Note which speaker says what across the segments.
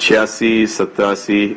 Speaker 1: 86-87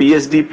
Speaker 1: PSDP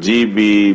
Speaker 1: GB,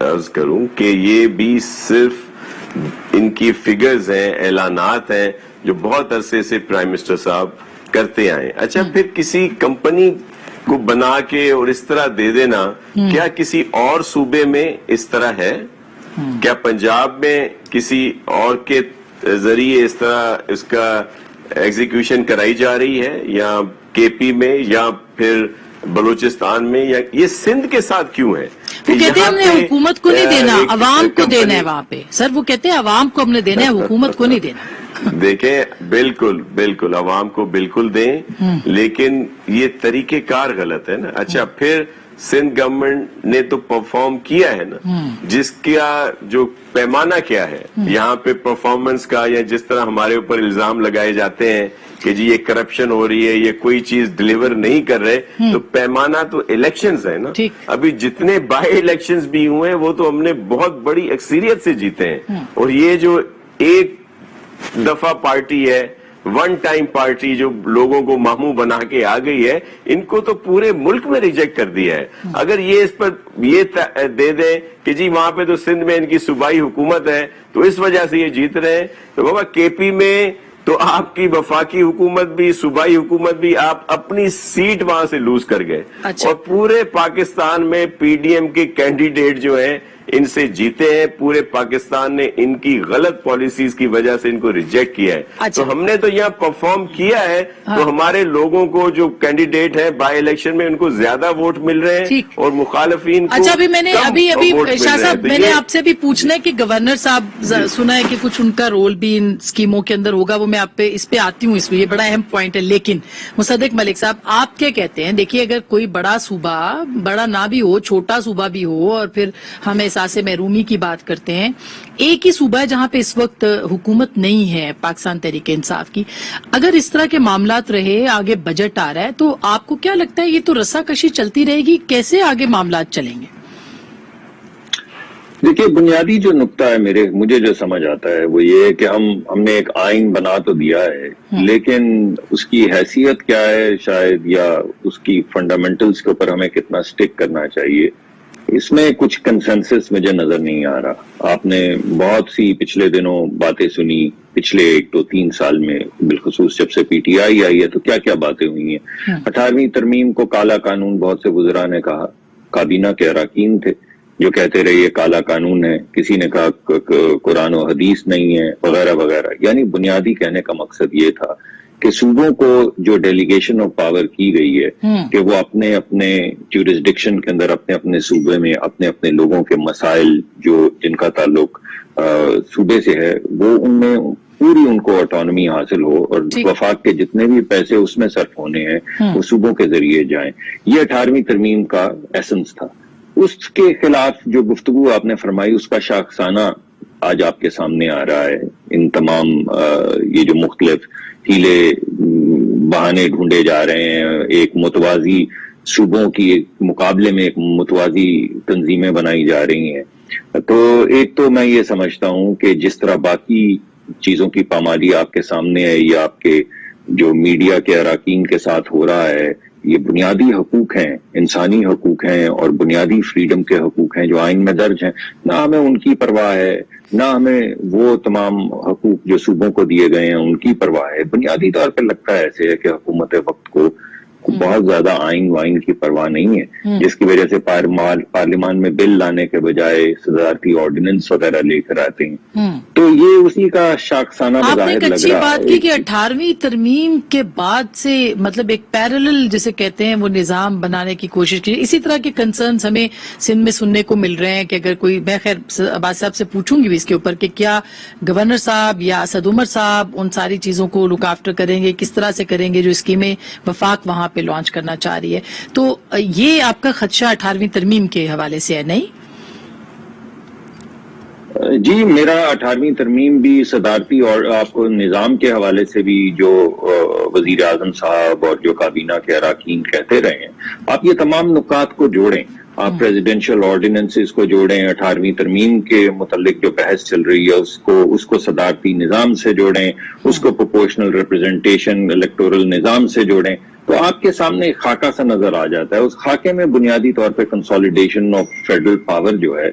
Speaker 1: عرض کروں کہ یہ بھی صرف ان کی فگرز ہیں, اعلانات ہیں جو بہت عرصے سے پرائم منسٹر صاحب کرتے آئے. اچھا, پھر کسی کمپنی کو بنا کے اور اس طرح دے دینا, کیا کسی اور صوبے میں اس طرح ہے؟ کیا پنجاب میں کسی اور کے ذریعے اس طرح اس کا ایگزیکیوشن کرائی جا رہی ہے, یا کے پی میں, یا پھر بلوچستان میں, یا یہ سندھ کے ساتھ کیوں ہے؟
Speaker 2: وہ کہتے ہیں ہم نے حکومت کو نہیں دینا, عوام کو دینا ہے وہاں پہ. سر وہ کہتے ہیں عوام کو ہم نے دینا ہے, حکومت کو نہیں دینا.
Speaker 1: دیکھیں, بالکل بالکل عوام کو بالکل دیں, لیکن یہ طریقہ کار غلط ہے نا. اچھا, پھر سندھ گورنمنٹ نے تو پرفارم کیا ہے نا, جس کا جو پیمانہ کیا ہے یہاں پہ پرفارمنس کا, یا جس طرح ہمارے اوپر الزام لگائے جاتے ہیں کہ جی یہ کرپشن ہو رہی ہے, یہ کوئی چیز ڈلیور نہیں کر رہے, تو پیمانہ تو الیکشنز ہے نا. ابھی جتنے بائی الیکشنز بھی ہوئے ہیں وہ تو ہم نے بہت بڑی اکثریت سے جیتے ہیں, اور یہ جو ایک دفعہ پارٹی ہے, ون ٹائم پارٹی جو لوگوں کو مہمو بنا کے آ گئی ہے, ان کو تو پورے ملک میں ریجیکٹ کر دیا ہے. اگر یہ اس پر یہ دے دیں کہ جی وہاں پہ تو سندھ میں ان کی صوبائی حکومت ہے تو اس وجہ سے یہ جیت رہے ہیں, تو بابا کے پی میں تو آپ کی وفاقی حکومت بھی, صوبائی حکومت بھی, آپ اپنی سیٹ وہاں سے لوز کر گئے. اور پورے پاکستان میں پی ڈی ایم کے کینڈیڈیٹ جو ہیں ان سے جیتے ہیں. پورے پاکستان نے ان کی غلط پالیسیز کی وجہ سے ان کو ریجیکٹ کیا ہے. تو ہم نے تو یہاں پرفارم کیا ہے, تو ہمارے لوگوں کو جو کینڈیڈیٹ ہیں بائی الیکشن میں ان کو زیادہ ووٹ مل رہے ہیں, اور مخالفین کو.
Speaker 2: اچھا, ابھی شاہ صاحب میں نے آپ سے بھی پوچھنا ہے کہ گورنر صاحب سنا ہے کہ کچھ ان کا رول بھی ان اسکیموں کے اندر ہوگا, وہ میں آپ پہ اس پہ آتی ہوں, اس میں یہ بڑا اہم پوائنٹ ہے. لیکن مصدق ملک صاحب, آپ کیا کہتے ہیں؟ دیکھیے, اگر کوئی بڑا صوبہ, بڑا نہ بھی ہو, چھوٹا صوبہ بھی ہو, اور پھر ہم احساس محرومی کی بات کرتے ہیں, ایک ہی صوبہ ہے جہاں پہ اس وقت حکومت نہیں ہے پاکستان تحریک انصاف کی, اگر اس طرح کے معاملات رہے, آگے بجٹ آ رہا ہے, تو آپ کو کیا لگتا ہے یہ تو رسا کشی چلتی رہے گی, کیسے آگے معاملات چلیں گے؟
Speaker 3: دیکھیے, بنیادی جو نقطہ ہے مجھے جو سمجھ آتا ہے وہ یہ ہے کہ ہم نے ایک آئین بنا تو دیا ہے, لیکن اس کی حیثیت کیا ہے شاید, یا اس کی فنڈامنٹلز کے اوپر ہمیں کتنا سٹک کرنا چاہیے, اس میں کچھ کنسنسس مجھے نظر نہیں آ رہا. آپ نے بہت سی پچھلے دنوں باتیں سنی, پچھلے 1-2-3 سال میں, بالخصوص جب سے پی ٹی آئی ہے تو کیا کیا باتیں ہوئی ہیں. 18ویں ترمیم کو کالا قانون بہت سے وزراء نے کہا, کابینہ کے اراکین تھے جو کہتے رہے یہ کالا قانون ہے, کسی نے کہا قرآن و حدیث نہیں ہے, وغیرہ وغیرہ. یعنی بنیادی کہنے کا مقصد یہ تھا کہ صوبوں کو جو ڈیلیگیشن آف پاور کی گئی ہے کہ وہ اپنے اپنے جورسڈکشن کے اندر اپنے اپنے صوبے میں اپنے اپنے لوگوں کے مسائل جو جن کا تعلق صوبے سے ہے, وہ ان میں پوری ان کو آٹونومی حاصل ہو, اور وفاق کے جتنے بھی پیسے اس میں صرف ہونے ہیں وہ صوبوں کے ذریعے جائیں. یہ 18ویں ترمیم کا ایسنس تھا. اس کے خلاف جو گفتگو آپ نے فرمائی, اس کا شاخسانہ آج آپ کے سامنے آ رہا ہے. ان تمام یہ جو مختلف ہیلے بہانے ڈھونڈے جا رہے ہیں, ایک متوازی صوبوں کی مقابلے میں ایک متوازی تنظیمیں بنائی جا رہی ہیں. تو ایک تو میں یہ سمجھتا ہوں کہ جس طرح باقی چیزوں کی پامالی آپ کے سامنے ہے, یا آپ کے جو میڈیا کے اراکین کے ساتھ ہو رہا ہے, یہ بنیادی حقوق ہیں, انسانی حقوق ہیں, اور بنیادی فریڈم کے حقوق ہیں جو آئین میں درج ہیں. نہ ہمیں ان کی پرواہ ہے, نہ ہمیں وہ تمام حقوق جو صوبوں کو دیے گئے ہیں ان کی پرواہ ہے. بنیادی طور پہ لگتا ہے ایسے ہے کہ حکومت وقت کو بہت زیادہ آئین وائن کی پرواہ نہیں ہے, جس کی وجہ سے پارلیمان میں بل لانے کے بجائے صدارتی آرڈیننس وغیرہ لے کر آتے ہیں. تو یہ اسی کا شاخسانہ
Speaker 2: آپ نے
Speaker 3: مظاہر
Speaker 2: ایک
Speaker 3: لگ
Speaker 2: اچھی
Speaker 3: رہا
Speaker 2: بات
Speaker 3: ہے
Speaker 2: کی کہ 18ویں ترمیم کے بعد سے مطلب ایک پیرلل جسے کہتے ہیں وہ نظام بنانے کی کوشش کی. اسی طرح کے کنسرنز ہمیں سندھ میں سننے کو مل رہے ہیں کہ اگر کوئی, میں خیر عباس صاحب سے پوچھوں گی بھی اس کے اوپر کہ کیا گورنر صاحب یا اسد عمر صاحب ان ساری چیزوں کو لک آفٹر کریں گے, کس طرح سے کریں گے جو اسکیمیں وفاق وہاں پہ لانچ کرنا چاہ رہی ہے. تو یہ آپ کا خدشہ 18ویں ترمیم کے حوالے سے ہے نہیں؟
Speaker 3: جی, میرا 18ویں ترمیم بھی صدارتی اور آپ کو نظام کے حوالے سے بھی جو وزیر اعظم صاحب اور جو کابینہ کے اراکین کہتے رہے ہیں, آپ یہ تمام نکات کو جوڑیں, آپ پریزیڈنشل آرڈیننسز کو جوڑیں, 18ویں ترمیم کے متعلق جو بحث چل رہی ہے اس کو صدارتی نظام سے جوڑیں, اس کو پروپورشنل ریپرزنٹیشن الیکٹورل نظام سے جوڑیں, تو آپ کے سامنے ایک خاکہ سا نظر آ جاتا ہے. اس خاکے میں بنیادی طور پہ کنسالیڈیشن آف فیڈرل پاور جو ہے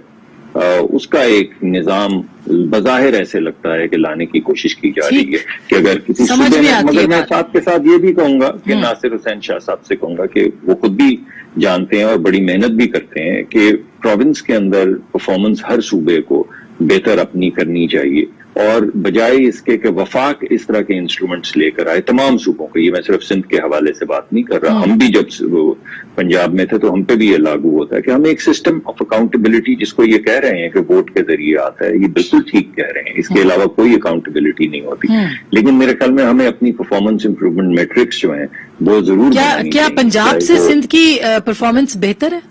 Speaker 3: اس کا ایک نظام بظاہر ایسے لگتا ہے کہ لانے کی کوشش کی جا رہی ہے کہ اگر کسی صوبے میں، مگر میں ساتھ کے ساتھ یہ بھی کہوں گا کہ ناصر حسین شاہ صاحب سے کہوں گا کہ وہ خود بھی جانتے ہیں اور بڑی محنت بھی کرتے ہیں کہ پروونس کے اندر پرفارمنس ہر صوبے کو بہتر اپنی کرنی چاہیے، اور بجائے اس کے کہ وفاق اس طرح کے انسٹرومنٹس لے کر آئے تمام صوبوں کو، یہ میں صرف سندھ کے حوالے سے بات نہیں کر رہا، ہم بھی جب پنجاب میں تھے تو ہم پہ بھی یہ لاگو ہوتا ہے کہ ہمیں ایک سسٹم آف اکاؤنٹیبلٹی، جس کو یہ کہہ رہے ہیں کہ ووٹ کے ذریعے آتا ہے، یہ بالکل ٹھیک کہہ رہے ہیں، اس کے علاوہ کوئی اکاؤنٹیبلٹی نہیں ہوتی، لیکن میرے خیال میں ہمیں اپنی پرفارمنس امپروومنٹ میٹرکس جو ہیں وہ ضرور
Speaker 2: کیا پنجاب سے سندھ کی پرفارمنس بہتر ہے؟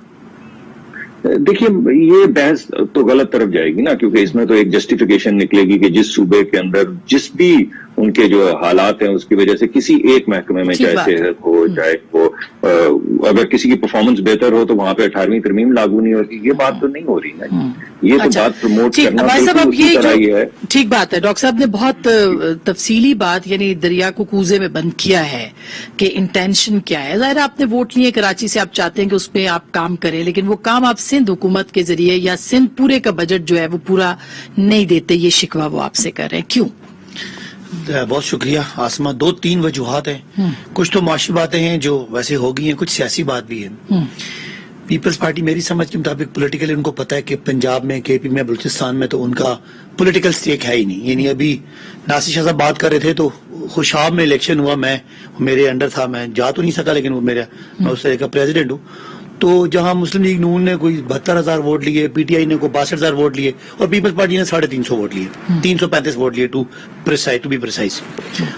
Speaker 3: دیکھیے یہ بحث تو غلط طرف جائے گی نا، کیونکہ اس میں تو ایک جسٹیفیکیشن نکلے گی کہ جس صوبے کے اندر جس بھی ان کے جو حالات ہیں اس کی وجہ سے کسی ایک محکمے میں چاہے صحت ہو چاہے وہ اگر کسی کی پرفارمنس بہتر ہو تو وہاں پہ 18ویں ترمیم لاگو نہیں ہوتی، یہ بات تو نہیں ہو رہی نا، یہ تو بات پروموٹ کرنا ہے۔
Speaker 2: ٹھیک بات ہے ڈاکٹر صاحب نے بہت تفصیلی بات یعنی دریا کو کوزے میں بند کیا ہے کہ انٹینشن کیا ہے، ظاہر آپ نے ووٹ لیے کراچی سے، آپ چاہتے ہیں کہ اس پہ آپ کام کریں، لیکن وہ کام آپ سندھ حکومت کے ذریعے یا سندھ پورے کا بجٹ جو ہے وہ پورا نہیں دیتے، یہ شکوہ وہ آپ سے کر رہے ہیں، کیوں؟
Speaker 4: بہت شکریہ آسما، 2-3 وجوہات ہیں، کچھ تو معاشی باتیں ہیں جو ویسے ہو گئی ہیں، کچھ سیاسی بات بھی ہے۔ پیپلز پارٹی میری سمجھ کے مطابق پولیٹیکلی ان کو پتا ہے کہ پنجاب میں کے پی میں بلوچستان میں تو ان کا پولیٹیکل سٹیک ہے ہی نہیں، یعنی ابھی ناصر شاہ صاحب بات کر رہے تھے تو خوشاب میں الیکشن ہوا، میں میرے انڈر تھا، میں جا تو نہیں سکا لیکن وہ میں اس طرح کا پریزیڈنٹ ہوں، تو جہاں مسلم لیگ نون نے کوئی 72,000 ووٹ لیے، پی ٹی آئی نے کوئی 62,000 ووٹ لیے اور پیپلز پارٹی نے 350 ووٹ لیے، 335 ووٹ لیے ٹو بی پریسائز،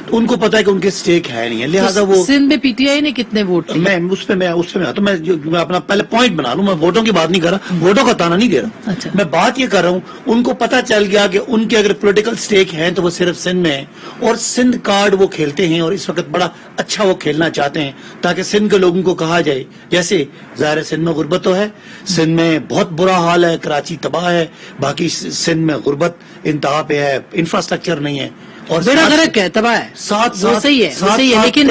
Speaker 4: تو ان کو پتا ہے کہ ان کے سٹیک ہے نہیں ہے، لہٰذا وہ
Speaker 2: سندھ میں پی ٹی آئی نے کتنے ووٹ لیے؟
Speaker 4: میں آتا ہوں، میں اپنا پہلے پوائنٹ بنا لوں، میں ووٹوں کی بات نہیں کر رہا، ووٹوں کا تانا نہیں دے رہا، میں بات یہ کر رہا ہوں ان کو پتا چل گیا کہ ان کے اگر پولیٹیکل سٹیک ہیں تو وہ صرف سندھ میں ہیں، اور سندھ کارڈ وہ کھیلتے ہیں اور اس وقت بڑا اچھا وہ کھیلنا چاہتے ہیں تاکہ سندھ کے لوگوں کو کہا جائے، جیسے ظاہر سندھ میں غربت تو ہے، سندھ میں بہت برا حال ہے، کراچی تباہ ہے، باقی سندھ میں غربت انتہا پہ ہے، انفراسٹرکچر نہیں ہے اور
Speaker 2: بڑا غرق ہے، تباہ ہے، وہ صحیح ہے، لیکن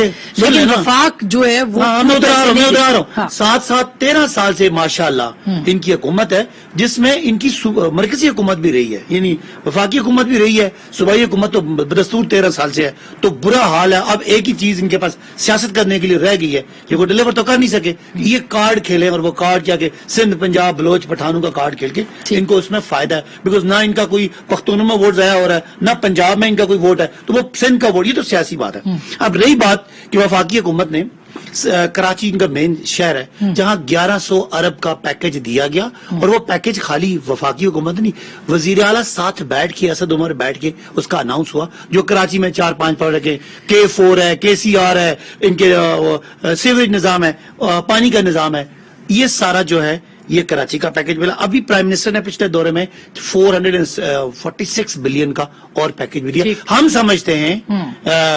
Speaker 2: وفاق جو ہے وہ
Speaker 4: میں ادھر آ رہا ہوں، 13 سال سے ماشاءاللہ ان کی حکومت ہے جس میں ان کی مرکزی حکومت بھی رہی ہے، یعنی وفاقی حکومت بھی رہی ہے، صوبائی حکومت تو بدستور 13 سال سے ہے، تو برا حال ہے۔ اب ایک ہی چیز ان کے پاس سیاست کرنے کے لیے رہ گئی ہے کہ وہ ڈیلیور تو کر نہیں سکے، یہ کارڈ کھیلیں، اور وہ کارڈ کیا کہ سندھ پنجاب بلوچ پٹھانوں کا کارڈ کھیل کے ان کو اس میں فائدہ ہے، بیکاز نہ ان کا کوئی پختونوں میں ووٹ ضائع ہو رہا ہے، نہ پنجاب میں ان کا کوئی ووٹ ہے، تو وہ سندھ کا ووٹ، یہ تو سیاسی بات ہے۔ اب رہی بات کہ وفاقی حکومت نے کراچی ان کا مین شہر ہے جہاں 1100 ارب کا پیکج دیا گیا، اور وہ پیکج خالی وفاقی حکومت نہیں، وزیر اعلیٰ ساتھ بیٹھ کے، اسد عمر بیٹھ کے اس کا اناؤنس ہوا، جو کراچی میں 4-5 پڑھ رکھے، K4 ہے، KCR ہے، ان کے سیویج نظام ہے، پانی کا نظام ہے، یہ سارا جو ہے یہ کراچی کا پیکج ملا۔ ابھی پرائم منسٹر نے پچھلے دورے میں 446 بلین کا اور پیکج بھی دیا۔ ہم سمجھتے ہیں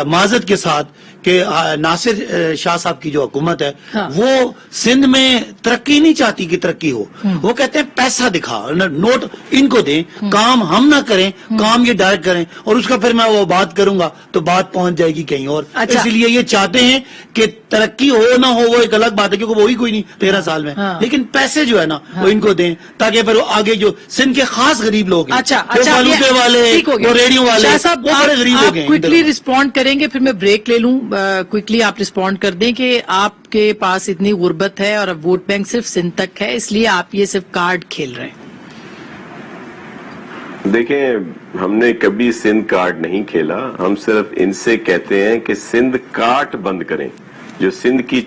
Speaker 4: معذرت کے ساتھ کہ ناصر شاہ صاحب کی جو حکومت ہے وہ سندھ میں ترقی نہیں چاہتی کہ ترقی ہو، وہ کہتے ہیں پیسہ دکھا، نوٹ ان کو دیں، کام ہم نہ کریں، کام یہ ڈائریکٹ کریں، اور اس کا پھر میں وہ بات کروں گا تو بات پہنچ جائے گی کہیں اور۔ اس لیے یہ چاہتے ہیں کہ ترقی ہو نہ ہو وہ ایک الگ بات ہے، کیونکہ وہی کوئی نہیں 13 سال میں، لیکن پیسے جو ہے نا وہ ان کو دیں تاکہ پھر آگے جو سندھ کے خاص غریب لوگ ہیں، فالوتے والے، ریڈیو والے، وہ بڑے غریب لوگ ہیں۔
Speaker 2: کوئکلی رسپونڈ کریں گے، پھر میں بریک لے لوں، کوئکلی آپ رسپونڈ کر دیں کہ آپ کے پاس اتنی غربت ہے اور اب ووٹ بینک صرف سندھ تک ہے، اس لیے آپ یہ صرف کارڈ کھیل رہے ہیں۔
Speaker 1: دیکھیں، ہم نے کبھی سندھ کارڈ نہیں کھیلا، ہم صرف ان سے کہتے ہیں کہ سندھ کاٹ بند کریں، جو سندھ کی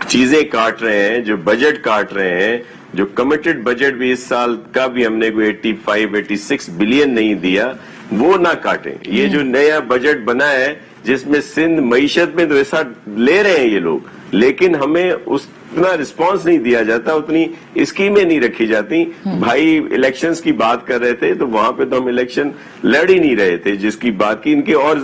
Speaker 1: چیزیں کاٹ رہے ہیں، جو بجٹ کاٹ رہے ہیں، جو کمیٹڈ بجٹ بھی اس سال کا بھی ہم نے کوئی 85-86 بلین نہیں دیا، وہ نہ کاٹیں۔ یہ جو نیا بجٹ بنا ہے جس میں سندھ معیشت میں تو حصہ لے رہے ہیں یہ لوگ، لیکن ہمیں اتنا رسپانس نہیں دیا جاتا، اتنی اسکیمیں نہیں رکھی جاتی۔ بھائی الیکشنز کی بات کر رہے تھے تو وہاں پہ تو ہم الیکشن لڑ ہی نہیں رہے تھے، جس کی بات کی ان کے اور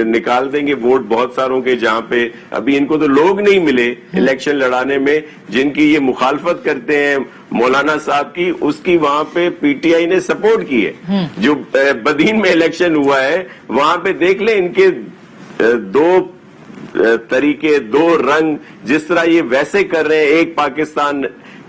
Speaker 1: نکال دیں گے ووٹ بہت ساروں کے، جہاں پہ ابھی ان کو تو لوگ نہیں ملے الیکشن لڑانے میں جن کی یہ مخالفت کرتے ہیں مولانا صاحب کی، اس کی وہاں پہ پی ٹی آئی نے سپورٹ کی ہے۔ جو بدین میں الیکشن ہوا ہے وہاں پہ دیکھ لیں ان کے دو طریقے، دو رنگ، جس طرح یہ ویسے کر رہے ہیں ایک پاکستان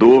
Speaker 1: 2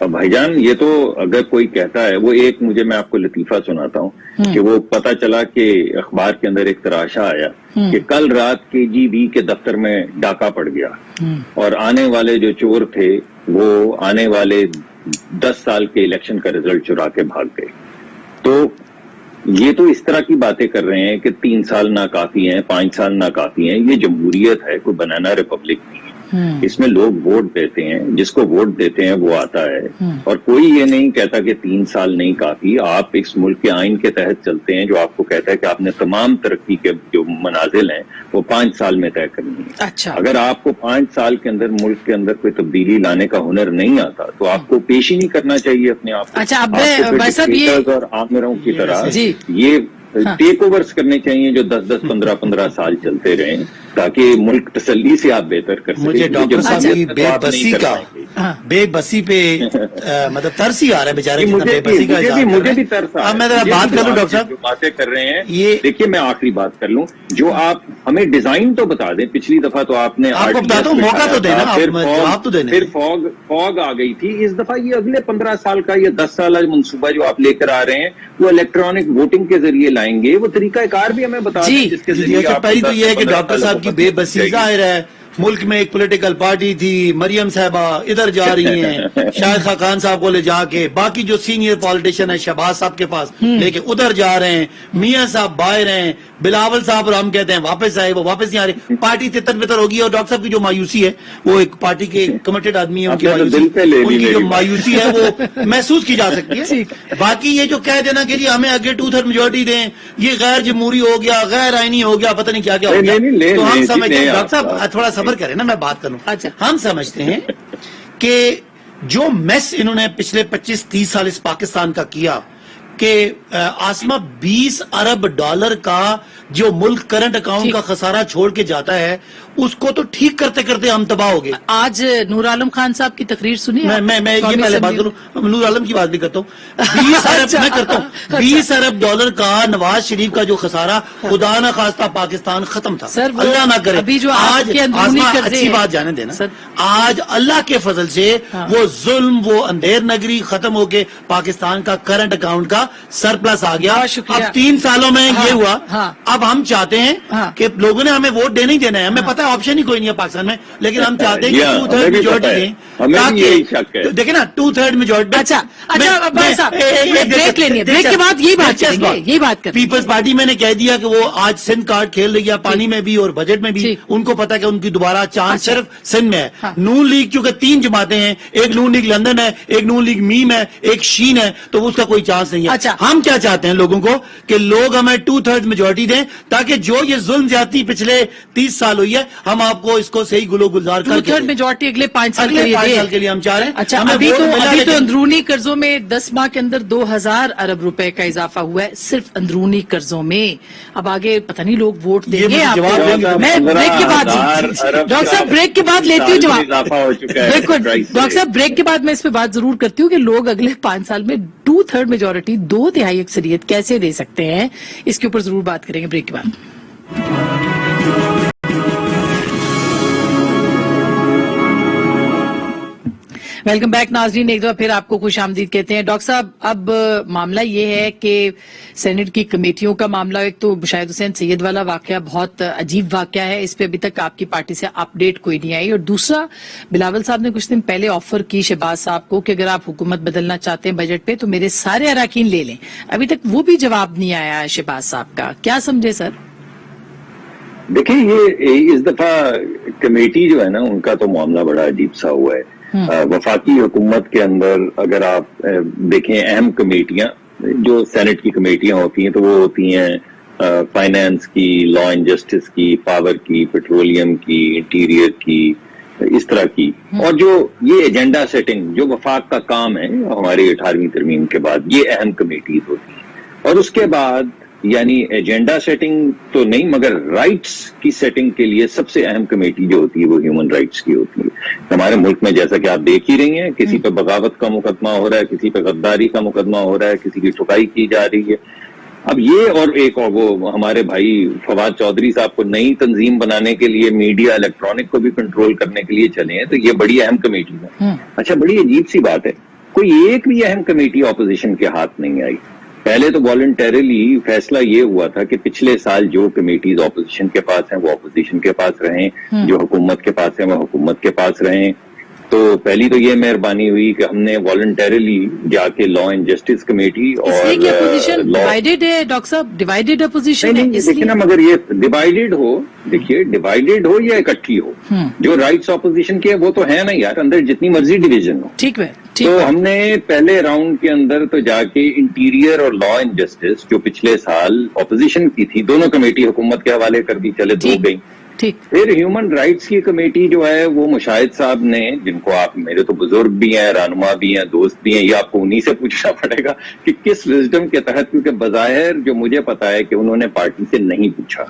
Speaker 3: بھائی جان یہ تو اگر کوئی کہتا ہے، وہ ایک مجھے میں آپ کو لطیفہ سناتا ہوں کہ وہ پتا چلا کہ اخبار کے اندر ایک تراشا آیا کہ کل رات KGB کے دفتر میں ڈاکہ پڑ گیا اور آنے والے جو چور تھے وہ آنے والے 10 سال کے الیکشن کا رزلٹ چرا کے بھاگ گئے. تو یہ تو اس طرح کی باتیں کر رہے ہیں کہ 3 سال ناکافی ہیں، 5 سال ناکافی ہیں. یہ جمہوریت ہے، کوئی بنانا ریپبلک نہیں ہے. اس میں لوگ ووٹ دیتے ہیں، جس کو ووٹ دیتے ہیں وہ آتا ہے، اور کوئی یہ نہیں کہتا کہ 3 سال نہیں کافی. آپ اس ملک کے آئین کے تحت چلتے ہیں جو آپ کو کہتا ہے کہ آپ نے تمام ترقی کے جو منازل ہیں وہ 5 سال میں طے کرنی ہے.
Speaker 2: اچھا،
Speaker 3: اگر آپ کو 5 سال کے اندر ملک کے اندر کوئی تبدیلی لانے کا ہنر نہیں آتا تو آپ کو پیش ہی نہیں کرنا چاہیے اپنے آپ کو.
Speaker 2: اچھا، اب بھائی صاحب یہ
Speaker 3: اور آمروں کی طرح
Speaker 2: جی
Speaker 3: یہ ٹیک اوورس کرنے چاہیے جو 10 15 سال چلتے رہیں تاکہ ملک تسلی سے آپ بہتر کر سکیں.
Speaker 4: مجھے ڈاکٹر صاحب کی بے بسی پہ مطلب ترس ہی آ رہا ہے بیچارے.
Speaker 3: مجھے بھی ترس آ رہا ہے.
Speaker 4: میں بات کر لوں ڈاکٹر صاحب،
Speaker 3: جو باتیں کر رہے ہیں یہ دیکھیے، میں آخری بات کر لوں. جو آپ ہمیں ڈیزائن تو بتا دیں. پچھلی دفعہ تو آپ نے
Speaker 4: آپ کو بتاتا ہوں، موقع تو دینا، جواب تو دینا.
Speaker 3: پھر فوگ آ گئی تھی. اس دفعہ یہ اگلے 15 سال کا یا 10 سالہ منصوبہ جو آپ لے کر آ رہے ہیں وہ الیکٹرانک ووٹنگ کے ذریعے لائیں گے. وہ طریقہ کار بھی ہمیں بتا دیں جس کے ذریعے.
Speaker 4: پہلی تو یہ ہے کہ ڈاکٹر صاحب کی بے بسی ظاہر ہے. ملک میں ایک پولیٹیکل پارٹی تھی، مریم صاحبہ ادھر جا رہی ہیں شاہد خاقان صاحب کو لے جا کے، باقی جو سینئر پالیٹیشین ہے شہباز صاحب کے پاس لے کے ادھر جا رہے ہیں، میاں صاحب باہر ہیں، بلاول صاحب اور ہم کہتے ہیں واپس آئے، وہ واپس نہیں آ رہے. پارٹی تتر بتر ہوگی. اور ڈاکٹر صاحب کی جو مایوسی ہے، وہ ایک پارٹی کے کمیٹڈ آدمی ہے، ان کی جو مایوسی ہے وہ محسوس کی جا سکتی ہے. باقی یہ جو کہہ دینا کہ جی ہمیں آگے 2/3 میجورٹی دیں، یہ غیر جمہوری ہو گیا، غیر آئینی ہو گیا، پتہ نہیں کیا کیا ہو گیا. تو ہم سمجھتے ہیں ڈاکٹر صاحب تھوڑا صبر کریں نا، میں بات کروں. ہم سمجھتے ہیں کہ جو میس انہوں نے پچھلے 25-30 سال اس پاکستان کا کیا کہ آسما $20 ارب کا جو ملک کرنٹ اکاؤنٹ کا خسارہ چھوڑ کے جاتا ہے اس کو تو ٹھیک کرتے کرتے ہم تباہ ہو گئے.
Speaker 2: آج نور عالم خان صاحب کی تقریر سنی.
Speaker 4: میں یہ پہلے بات کروں، نور عالم کی بات بھی کرتا ہوں. 20 ارب میں کرتا ہوں، $20 ارب کا نواز شریف کا جو خسارہ خدا نہ خواستہ پاکستان ختم تھا. اللہ نہ کرے.
Speaker 2: ابھی جو
Speaker 4: آج اچھی بات جانے دینا، آج اللہ کے فضل سے وہ ظلم، وہ اندھیر نگری ختم ہو کے پاکستان کا کرنٹ اکاؤنٹ کا سرپلس آ گیا. اب 3 سالوں میں یہ ہوا. اب ہم چاہتے ہیں کہ لوگوں نے ہمیں ووٹ دینا ہی دینا ہے. ہمیں پتا ہے آپشن ہی کوئی نہیں ہے پاکستان میں، لیکن ہم چاہتے ہیں کہ 2/3 میجورٹی دیں. دیکھیں نا 2/3 میجورٹی.
Speaker 2: اچھا بریک لینی ہے، بریک کے بعد یہی بات کریں.
Speaker 4: پیپلز پارٹی میں نے کہہ دیا کہ وہ آج سندھ کارڈ کھیل رہی ہے، پانی میں بھی اور بجٹ میں بھی. ان کو پتا کہ ان کی دوبارہ چانس صرف سندھ میں ہے. نون لیگ چونکہ 3 جماعتیں ہیں، ایک نون لیگ لندن ہے، ایک نون لیگ میم ہے، ایک شین ہے، تو اس کا کوئی چانس نہیں ہے. ہم کیا چاہتے ہیں لوگوں کو کہ لوگ ہمیں 2/3 میجورٹی دیں تاکہ جو یہ ظلم زیادتی پچھلے 30 سال ہوئی ہے ہم آپ کو اس کو صحیح گلو گلزار کر کے
Speaker 2: 2/3 میجورٹی اگلے 5 سال
Speaker 4: کے لیے ہم چاہ رہے ہیں.
Speaker 2: اچھا، ابھی تو اندرونی قرضوں میں 10 ماہ کے اندر 2000 ارب روپے کا اضافہ ہوا ہے صرف اندرونی قرضوں میں. اب آگے پتہ نہیں لوگ ووٹ دیں گے. میں بریک کے بعد ڈاکٹر صاحب بریک کے بعد لیتی ہوں جواب. بالکل ڈاکٹر صاحب بریک کے بعد میں اس پہ بات ضرور کرتی ہوں کہ لوگ اگلے 5 سال میں 2/3 میجورٹی 2/3 اکثریت کیسے دے سکتے ہیں، اس کے اوپر ضرور بات کریں گے بریک کے بعد. ویلکم بیک ناظرین، ایک دفعہ پھر آپ کو خوش آمدید کہتے ہیں. ڈاکٹر صاحب اب معاملہ یہ ہے کہ سینٹ کی کمیٹیوں کا معاملہ، ایک تو شاہد حسین سید والا واقعہ بہت عجیب واقعہ ہے، اس پہ ابھی تک آپ کی پارٹی سے اپ ڈیٹ کوئی نہیں آئی. اور دوسرا بلاول صاحب نے کچھ دن پہلے آفر کی شہباز صاحب کو کہ اگر آپ حکومت بدلنا چاہتے ہیں بجٹ پہ تو میرے سارے اراکین لے لیں. ابھی تک وہ بھی جواب نہیں آیا ہے شہباز صاحب کا. کیا سمجھے سر؟
Speaker 3: دیکھیں یہ اس دفعہ کمیٹی جو ہے نا ان کا تو معاملہ بڑا عجیب سا ہوا ہے. وفاقی حکومت کے اندر اگر آپ دیکھیں اہم کمیٹیاں جو سینٹ کی کمیٹیاں ہوتی ہیں تو وہ ہوتی ہیں فائنانس کی، لا اینڈ جسٹس کی، پاور کی، پیٹرولیم کی، انٹیریئر کی، اس طرح کی. اور جو یہ ایجنڈا سیٹنگ جو وفاق کا کام ہے ہماری 18ویں ترمیم کے بعد، یہ اہم کمیٹیز ہوتی ہیں. اور اس کے بعد یعنی ایجنڈا سیٹنگ تو نہیں مگر رائٹس کی سیٹنگ کے لیے سب سے اہم کمیٹی جو ہوتی ہے وہ ہیومن رائٹس کی ہوتی ہے. ہمارے ملک میں جیسا کہ آپ دیکھ ہی رہی ہیں، کسی پہ بغاوت کا مقدمہ ہو رہا ہے، کسی پہ غداری کا مقدمہ ہو رہا ہے، کسی کی ٹھکائی کی جا رہی ہے. اب یہ اور ایک اور وہ ہمارے بھائی فواد چودھری صاحب کو نئی تنظیم بنانے کے لیے میڈیا الیکٹرانک کو بھی کنٹرول کرنے کے لیے چلے ہیں، تو یہ بڑی اہم کمیٹی ہے. اچھا، بڑی عجیب سی بات ہے، کوئی ایک بھی اہم کمیٹی اپوزیشن کے ہاتھ نہیں آئی. پہلے تو والنٹریلی فیصلہ یہ ہوا تھا کہ پچھلے سال جو کمیٹیز اپوزیشن کے پاس ہیں وہ اپوزیشن کے پاس رہیں, جو حکومت کے پاس ہیں وہ حکومت کے پاس رہیں. تو پہلی تو یہ مہربانی ہوئی کہ ہم نے والنٹریلی جا کے لا اینڈ جسٹس کمیٹی
Speaker 2: اس لیے کہ اپوزیشن
Speaker 3: اور
Speaker 2: ڈیوائیڈڈ ہے ڈاکٹر صاحب, ڈیوائیڈڈ اپوزیشن ہے اس
Speaker 3: دیکھیے نا,
Speaker 2: لیے.
Speaker 3: مگر یہ ڈیوائیڈڈ ہو, دیکھیے ڈیوائیڈڈ ہو یا اکٹھی ہو, جو رائٹس اپوزیشن کے وہ تو ہے نا یار, اندر جتنی مرضی ڈویژن ہو.
Speaker 2: ٹھیک ہے,
Speaker 3: تو ہم نے پہلے راؤنڈ کے اندر تو جا کے انٹیریئر اور لا اینڈ جسٹس جو پچھلے سال اپوزیشن کی تھی, دونوں کمیٹی حکومت کے حوالے کر دی, چلے تو گئی. پھر ہیومن رائٹس کی کمیٹی جو ہے وہ مشاہد صاحب نے, جن کو آپ میرے تو بزرگ بھی ہیں, رہنما بھی ہیں, دوست بھی ہیں, یہ آپ کو انہی سے پوچھنا پڑے گا کہ کس وزڈم کے تحت, کیونکہ بظاہر جو مجھے پتا ہے کہ انہوں نے پارٹی سے نہیں پوچھا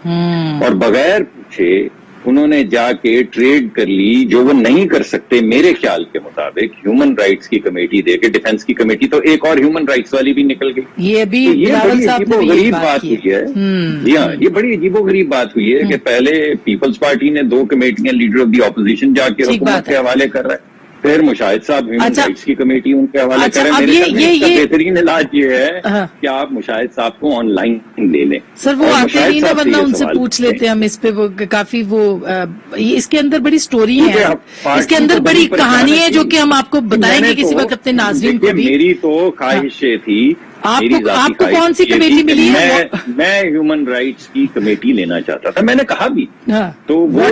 Speaker 3: اور بغیر پوچھے انہوں نے جا کے ٹریڈ کر لی, جو وہ نہیں کر سکتے میرے خیال کے مطابق, ہیومن رائٹس کی کمیٹی دے کے. ڈیفنس کی کمیٹی تو ایک اور ہیومن رائٹس والی بھی نکل گئی.
Speaker 2: یہ بھی
Speaker 3: بڑی عجیب و غریب بات ہوئی ہے. جی ہاں, یہ بڑی عجیب و غریب بات ہوئی ہے کہ پہلے پیپلز پارٹی نے 2 کمیٹیاں, لیڈر آف دی اپوزیشن جا کے حکومت کے حوالے کر رہا ہے, پھر مشاہد صاحب ہیومن رائٹس کی کمیٹی ان کے حوالے کریں. میرے خیال میں اس کا بہترین علاج یہ ہے کہ آپ مشاہد صاحب کو آن لائن لے لیں.
Speaker 2: سر وہ آتے نہیں نا, ورنہ ان سے پوچھ لیتے ہم اس پہ. وہ کافی وہ اس کے اندر بڑی سٹوری ہے, اس کے اندر بڑی کہانی ہے جو کہ ہم آپ کو بتائیں گے کسی وقت اپنے ناظرین کو بھی.
Speaker 3: میری تو خواہش یہ تھی,
Speaker 2: آپ کو کون سی کمیٹی ملی ہے؟
Speaker 3: میں ہیومن رائٹس کی کمیٹی لینا چاہتا تھا, میں نے کہا بھی. تو وہ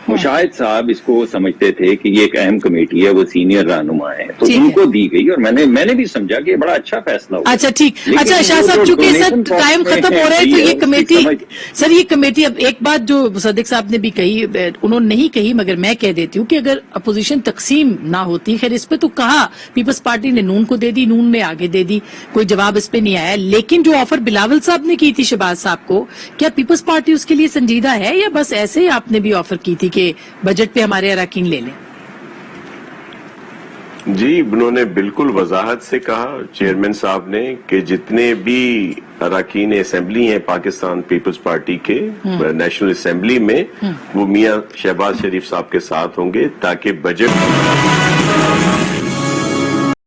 Speaker 3: مشاہد صاحب اس کو سمجھتے تھے کہ یہ ایک اہم کمیٹی ہے, وہ سینئر رہنما ہے, تو ان کو دی گئی, اور میں نے بھی سمجھا کہ یہ بڑا اچھا فیصلہ ہوا.
Speaker 2: اچھا ٹھیک. اچھا شاہ صاحب, چونکہ سر ٹائم ختم ہو رہا ہے, تو یہ کمیٹی, سر یہ کمیٹی, اب ایک بات جو صدیق صاحب نے بھی کہی, انہوں نے نہیں کہی مگر میں کہہ دیتی ہوں کہ اگر اپوزیشن تقسیم نہ ہوتی, خیر اس پہ تو کہا پیپلز پارٹی نے نون کو دے دی, نون نے آگے دے دی, کوئی جواب اس پہ نہیں آیا. لیکن جو آفر بلاول صاحب نے کی تھی شہباز صاحب کو, کیا پیپلز پارٹی اس کے لیے سنجیدہ ہے, یا بس ایسے ہی آپ نے بھی آفر کی تھی کہ بجٹ پہ ہمارے اراکین لے لیں؟
Speaker 1: جی, انہوں نے بالکل وضاحت سے کہا چیئرمین صاحب نے کہ جتنے بھی اراکین اسمبلی ہیں پاکستان پیپلز پارٹی کے نیشنل اسمبلی میں, وہ میاں شہباز شریف صاحب کے ساتھ ہوں گے, تاکہ بجٹ